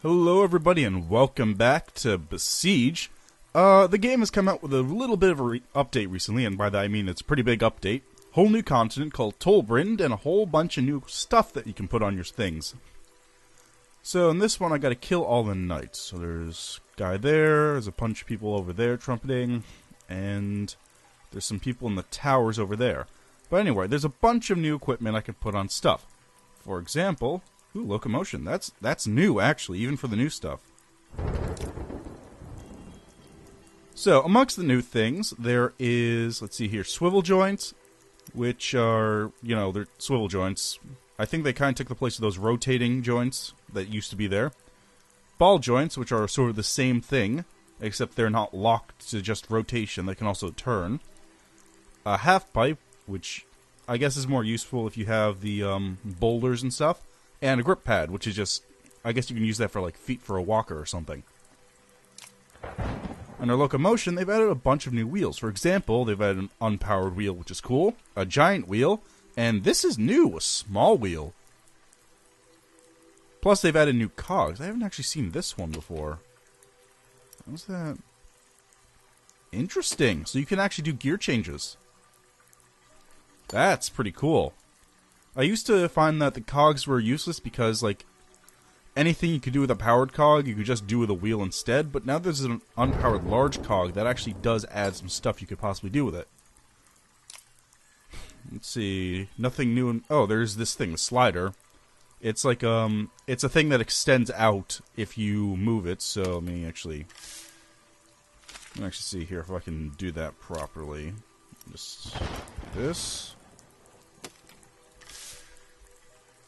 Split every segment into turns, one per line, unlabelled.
Hello everybody and welcome back to Besiege. The game has come out with a little bit of a update recently, and by that I mean it's a pretty big update. Whole new continent called Tolbrynd and a whole bunch of new stuff that you can put on your things. So in this one I gotta kill all the knights. So there's a guy there's a bunch of people over there trumpeting, and there's some people in the towers over there. But anyway, there's a bunch of new equipment I can put on stuff. For example, ooh, locomotion. That's new, actually, even for the new stuff. So, amongst the new things, there is, let's see here, swivel joints, which are, they're swivel joints. I think they kind of took the place of those rotating joints that used to be there. Ball joints, which are sort of the same thing, except they're not locked to just rotation. They can also turn. A half pipe, which I guess is more useful if you have the boulders and stuff. And a grip pad, which is just, I guess you can use that for like feet for a walker or something. Under locomotion, they've added a bunch of new wheels. For example, they've added an unpowered wheel, which is cool, a giant wheel, and this is new, a small wheel. Plus, they've added new cogs. I haven't actually seen this one before. What's that? Interesting. So you can actually do gear changes. That's pretty cool. I used to find that the cogs were useless because, like, anything you could do with a powered cog, you could just do with a wheel instead, but now there's an unpowered large cog that actually does add some stuff you could possibly do with it. Let's see, nothing new oh, there's this thing, the slider. It's like, it's a thing that extends out if you move it, so let me actually see here if I can do that properly. Just do this.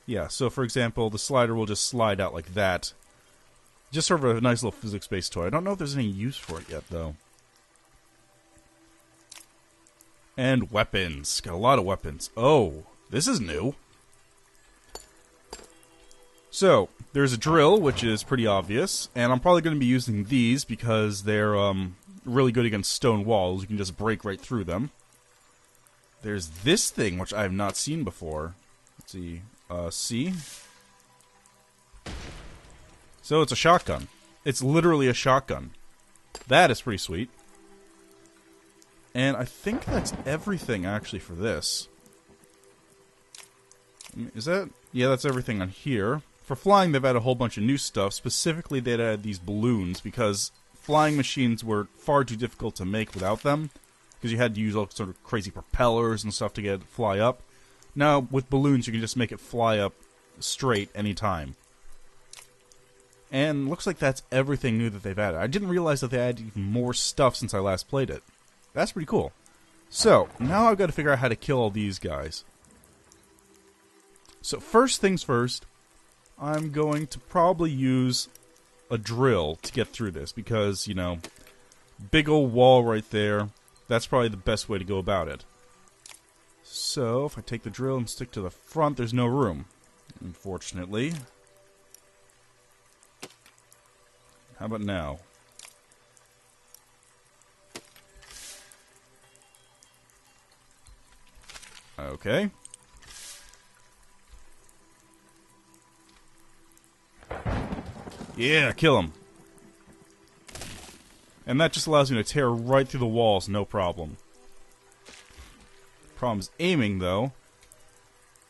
Yeah, so for example, the slider will just slide out like that. Just sort of a nice little physics-based toy. I don't know if there's any use for it yet, though. And weapons. Got a lot of weapons. Oh, this is new. So, there's a drill, which is pretty obvious, and I'm probably going to be using these because they're really good against stone walls. You can just break right through them. There's this thing, which I have not seen before. Let's see. C. So it's a shotgun. It's literally a shotgun. That is pretty sweet. And I think that's everything, actually, for this. Is that? Yeah, that's everything on here. For flying, they've had a whole bunch of new stuff. Specifically, they'd add these balloons, because flying machines were far too difficult to make without them. Because you had to use all sort of crazy propellers and stuff to get it to fly up. Now, with balloons, you can just make it fly up straight anytime. And looks like that's everything new that they've added. I didn't realize that they added even more stuff since I last played it. That's pretty cool. So, now I've got to figure out how to kill all these guys. So, first things first, I'm going to probably use a drill to get through this. Because, big old wall right there, that's probably the best way to go about it. So, if I take the drill and stick to the front, there's no room, unfortunately. How about now? Okay. Yeah, kill him. And that just allows me to tear right through the walls, no problem. Problem's aiming, though.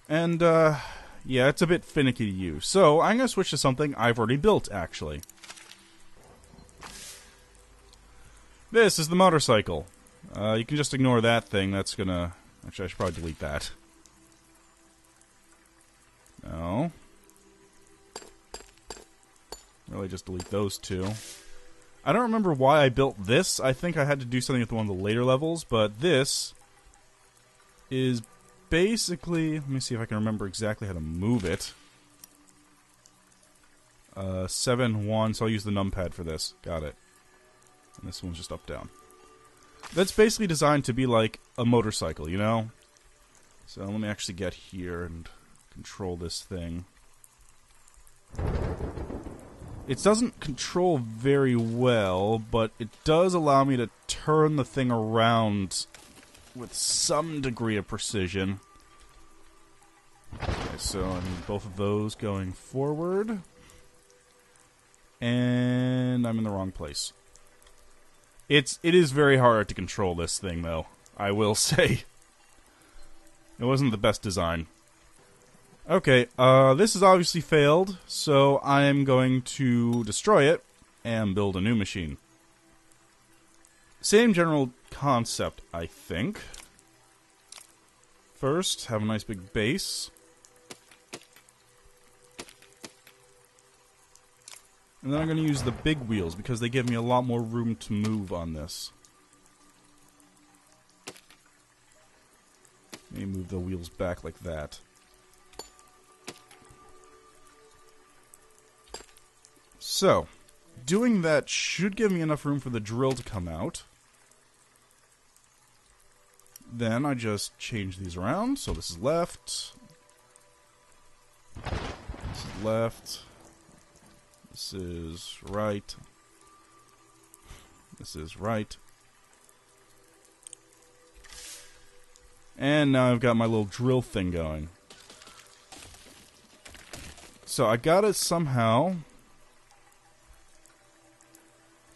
And, yeah, it's a bit finicky to use. So, I'm going to switch to something I've already built, actually. This is the motorcycle. You can just ignore that thing. That's gonna... Actually, I should probably delete that. No. Really, just delete those two. I don't remember why I built this. I think I had to do something with one of the later levels, but this is basically... Let me see if I can remember exactly how to move it. 7-1, so I'll use the numpad for this. Got it. And this one's just up-down. That's basically designed to be like a motorcycle, So let me actually get here and control this thing. It doesn't control very well, but it does allow me to turn the thing around with some degree of precision. Okay, so I need both of those going forward. And I'm in the wrong place. It is very hard to control this thing, though. I will say. It wasn't the best design. Okay, this has obviously failed, so I am going to destroy it and build a new machine. Same general concept, I think. First, have a nice big base. And then I'm going to use the big wheels because they give me a lot more room to move on this. Let me move the wheels back like that. So, doing that should give me enough room for the drill to come out. Then I just change these around. So this is left. This is left. This is right. This is right. And now I've got my little drill thing going. So I gotta somehow...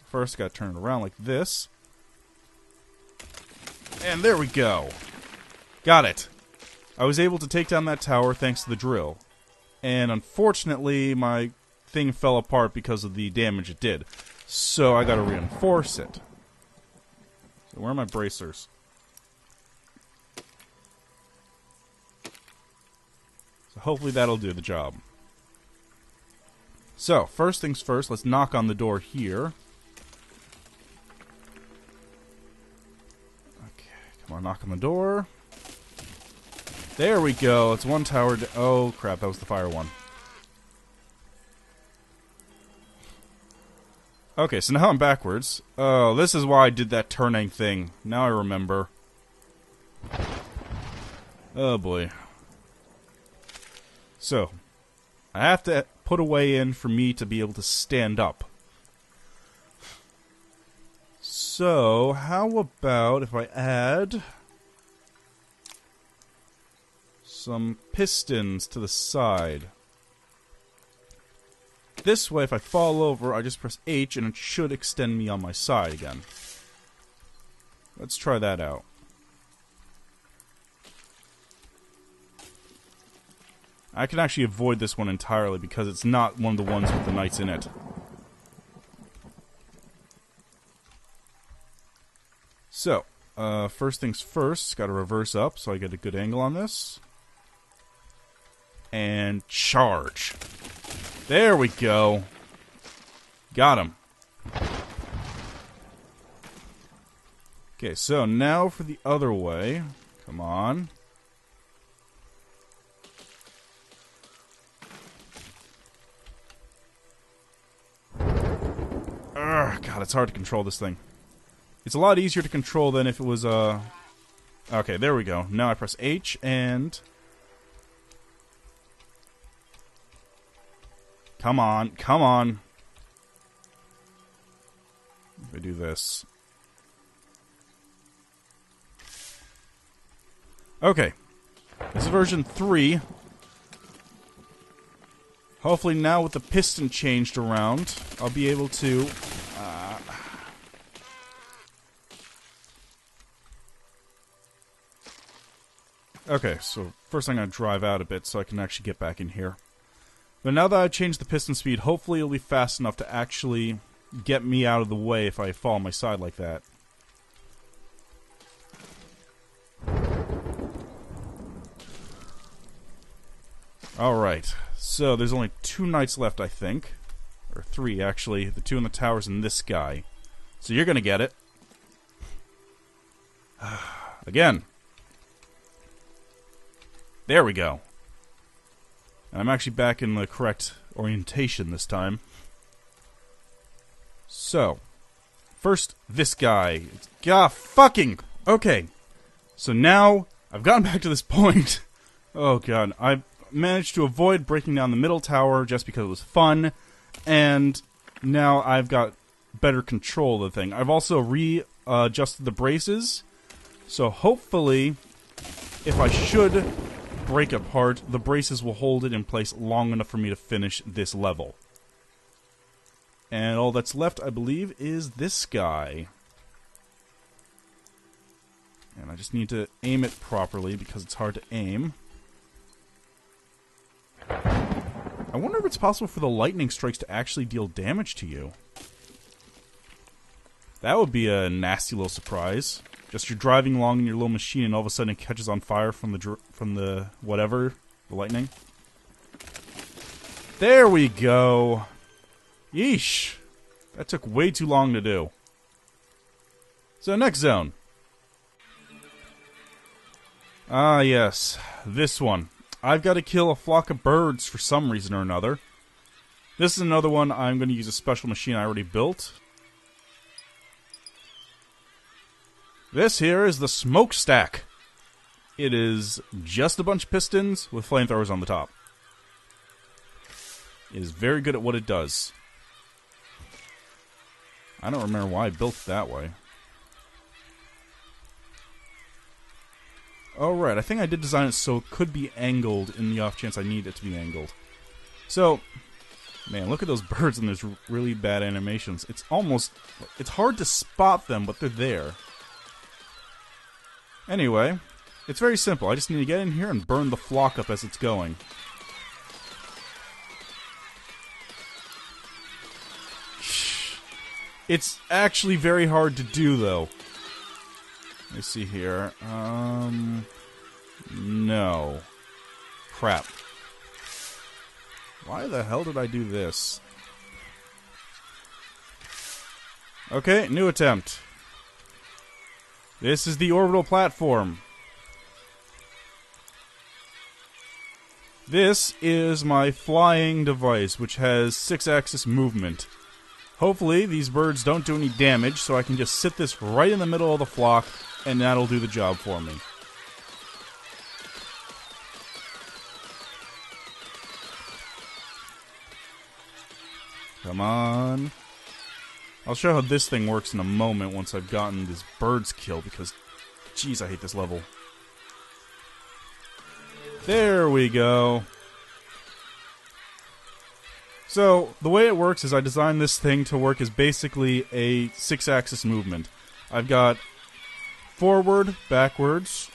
First, gotta turn it around like this. And there we go. Got it. I was able to take down that tower thanks to the drill. And unfortunately, my thing fell apart because of the damage it did. So I gotta reinforce it. So where are my bracers? So hopefully that'll do the job. So, first things first, let's knock on the door here. Come on, knock on the door. There we go. It's one tower. Oh, crap. That was the fire one. Okay, so now I'm backwards. Oh, this is why I did that turning thing. Now I remember. Oh, boy. So, I have to put a way in for me to be able to stand up. So, how about if I add some pistons to the side? This way, if I fall over, I just press H and it should extend me on my side again. Let's try that out. I can actually avoid this one entirely because it's not one of the ones with the knights in it. So, first things first, gotta reverse up so I get a good angle on this. And charge. There we go. Got him. Okay, so now for the other way. Come on. Ugh, God, it's hard to control this thing. It's a lot easier to control than if it was, Okay, there we go. Now I press H and... Come on, come on. If I do this. Okay. This is version 3. Hopefully now with the piston changed around, I'll be able to... Okay, so first I'm going to drive out a bit so I can actually get back in here. But now that I've changed the piston speed, hopefully it'll be fast enough to actually get me out of the way if I fall on my side like that. Alright, so there's only 2 knights left, I think. Or 3, actually. The 2 in the towers and this guy. So you're gonna get it. Again. There we go. And I'm actually back in the correct orientation this time. So, first, this guy. God, fucking... Okay. So now, I've gotten back to this point. Oh, God. I've managed to avoid breaking down the middle tower just because it was fun. And now I've got better control of the thing. I've also readjusted the braces. So hopefully, if I should break apart, the braces will hold it in place long enough for me to finish this level. And all that's left, I believe, is this guy. And I just need to aim it properly because it's hard to aim. I wonder if it's possible for the lightning strikes to actually deal damage to you. That would be a nasty little surprise. Just you're driving along in your little machine and all of a sudden it catches on fire from the whatever, the lightning. There we go. Yeesh. That took way too long to do. So next zone. Ah, yes. This one. I've got to kill a flock of birds for some reason or another. This is another one I'm going to use a special machine I already built. This here is the smokestack. It is just a bunch of pistons with flamethrowers on the top. It is very good at what it does. I don't remember why I built it that way. Alright, I think I did design it so it could be angled in the off chance I need it to be angled. So, man, look at those birds and there's really bad animations. It's hard to spot them, but they're there. Anyway, it's very simple. I just need to get in here and burn the flock up as it's going. It's actually very hard to do, though. Let me see here. No. Crap. Why the hell did I do this? Okay, new attempt. This is the orbital platform. This is my flying device, which has 6-axis movement. Hopefully, these birds don't do any damage, so I can just sit this right in the middle of the flock, and that'll do the job for me. Come on. I'll show how this thing works in a moment once I've gotten these birds killed, because, jeez, I hate this level. There we go. So, the way it works is I designed this thing to work as basically a 6-axis movement. I've got forward, backwards,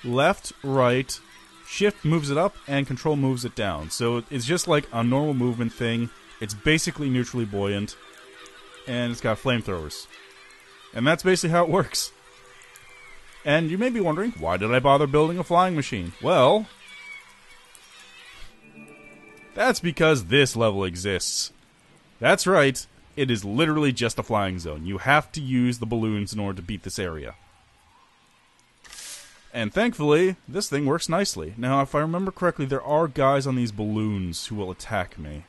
left, right, shift moves it up, and control moves it down. So it's just like a normal movement thing. It's basically neutrally buoyant, and it's got flamethrowers. And that's basically how it works. And you may be wondering, why did I bother building a flying machine? Well, that's because this level exists. That's right, it is literally just a flying zone. You have to use the balloons in order to beat this area. And thankfully, this thing works nicely. Now, if I remember correctly, there are guys on these balloons who will attack me.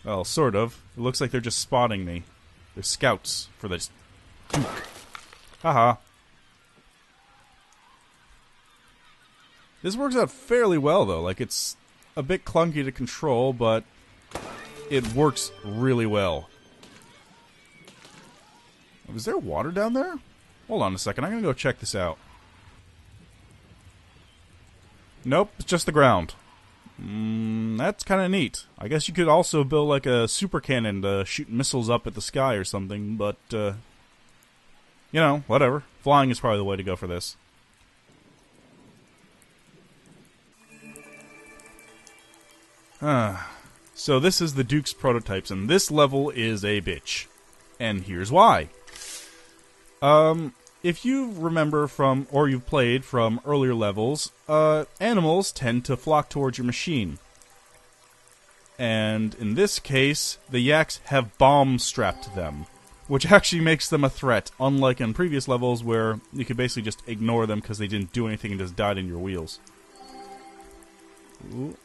Well, sort of. It looks like they're just spotting me. They're scouts for this. Haha. This works out fairly well, though. Like, it's a bit clunky to control, but it works really well. Is there water down there? Hold on a second. I'm going to go check this out. Nope, it's just the ground. That's kind of neat. I guess you could also build like a super cannon to shoot missiles up at the sky or something, but, you know, whatever. Flying is probably the way to go for this. So this is the Duke's prototypes, and this level is a bitch. And here's why. If you remember from, or you've played from earlier levels, animals tend to flock towards your machine. And in this case, the Yaks have bombs strapped to them, which actually makes them a threat, unlike in previous levels where you could basically just ignore them because they didn't do anything and just died in your wheels. Ooh.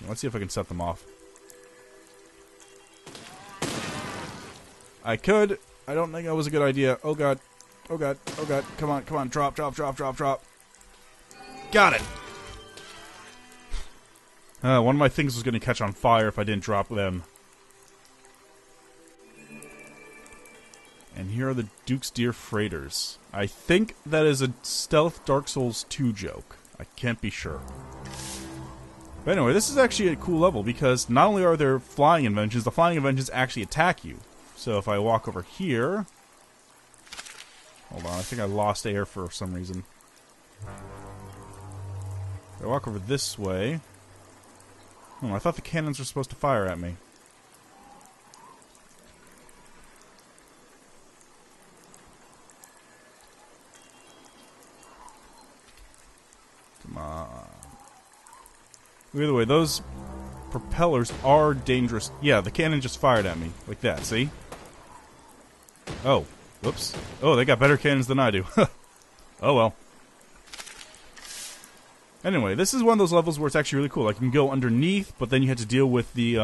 Let's see if I can set them off. I could. I don't think that was a good idea. Oh god. Oh god. Oh god. Come on, come on. Drop, drop, drop, drop, drop. Got it! One of my things was going to catch on fire if I didn't drop them. And here are the Duke's Deer Freighters. I think that is a stealth Dark Souls 2 joke. I can't be sure. But anyway, this is actually a cool level because not only are there flying inventions, the flying inventions actually attack you. So if I walk over here... Hold on, I think I lost air for some reason. If I walk over this way... Oh, I thought the cannons were supposed to fire at me. Come on. Either way, those propellers are dangerous. Yeah, the cannon just fired at me. Like that, see? Oh. Whoops. Oh, they got better cannons than I do. Oh well. Anyway, this is one of those levels where it's actually really cool. Like, you can go underneath, but then you have to deal with the,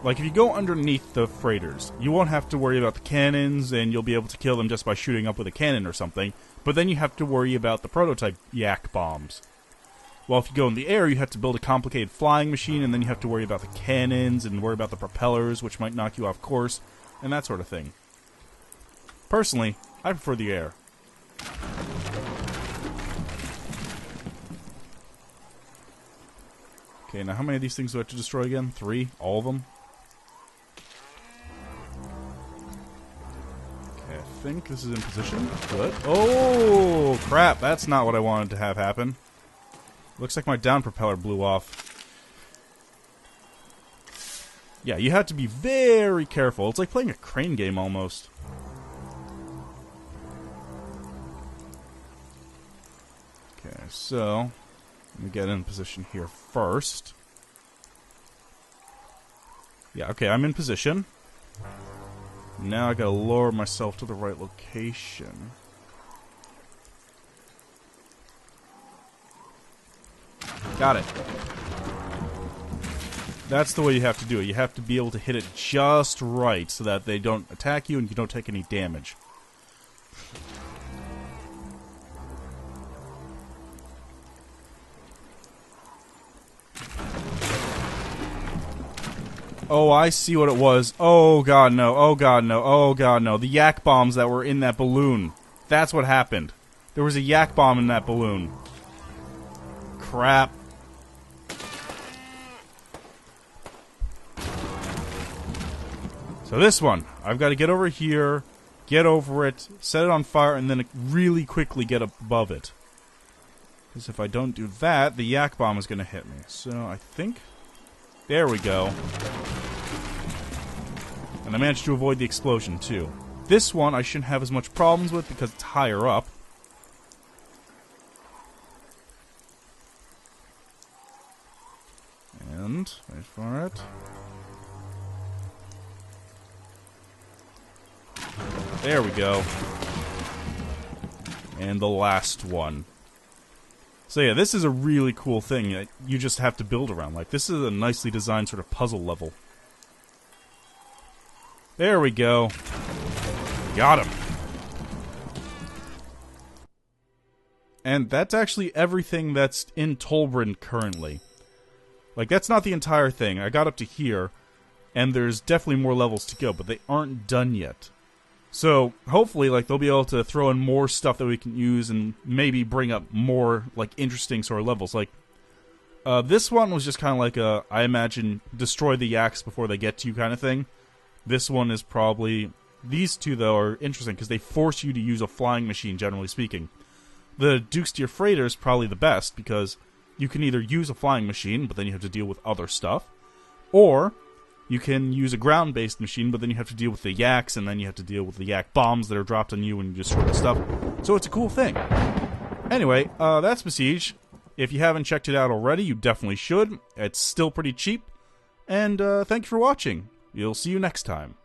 like, if you go underneath the freighters, you won't have to worry about the cannons, and you'll be able to kill them just by shooting up with a cannon or something. But then you have to worry about the prototype yak bombs. Well, if you go in the air, you have to build a complicated flying machine, and then you have to worry about the cannons, and worry about the propellers, which might knock you off course, and that sort of thing. Personally, I prefer the air. Okay, now how many of these things do I have to destroy again? 3? All of them? Okay, I think this is in position. Good. Oh, crap. That's not what I wanted to have happen. Looks like my down propeller blew off. Yeah, you have to be very careful. It's like playing a crane game almost. Okay, so... let me get in position here first. Yeah, okay, I'm in position. Now I gotta lower myself to the right location. Got it. That's the way you have to do it. You have to be able to hit it just right so that they don't attack you and you don't take any damage. Oh, I see what it was. Oh god, no. Oh god, no. Oh god, no. The yak bombs that were in that balloon. That's what happened. There was a yak bomb in that balloon. Crap. So this one, I've got to get over here, get over it, set it on fire, and then really quickly get above it. Because if I don't do that, the yak bomb is going to hit me. So I think... there we go. And I managed to avoid the explosion, too. This one I shouldn't have as much problems with because it's higher up. And, wait for it. There we go. And the last one. So yeah, this is a really cool thing that you just have to build around. Like, this is a nicely designed sort of puzzle level. There we go. Got him. And that's actually everything that's in Tolbrynd currently. Like, that's not the entire thing. I got up to here, and there's definitely more levels to go, but they aren't done yet. So, hopefully, like, they'll be able to throw in more stuff that we can use and maybe bring up more, like, interesting sort of levels. Like, this one was just kind of like a, I imagine, destroy the Yaks before they get to you kind of thing. This one is probably... these two, though, are interesting because they force you to use a flying machine, generally speaking. The Dukes to your Freighter is probably the best because you can either use a flying machine, but then you have to deal with other stuff, or... you can use a ground-based machine, but then you have to deal with the Yaks, and then you have to deal with the Yak bombs that are dropped on you when you destroy the stuff. So it's a cool thing. Anyway, that's Besiege. If you haven't checked it out already, you definitely should. It's still pretty cheap. And thank you for watching. We'll see you next time.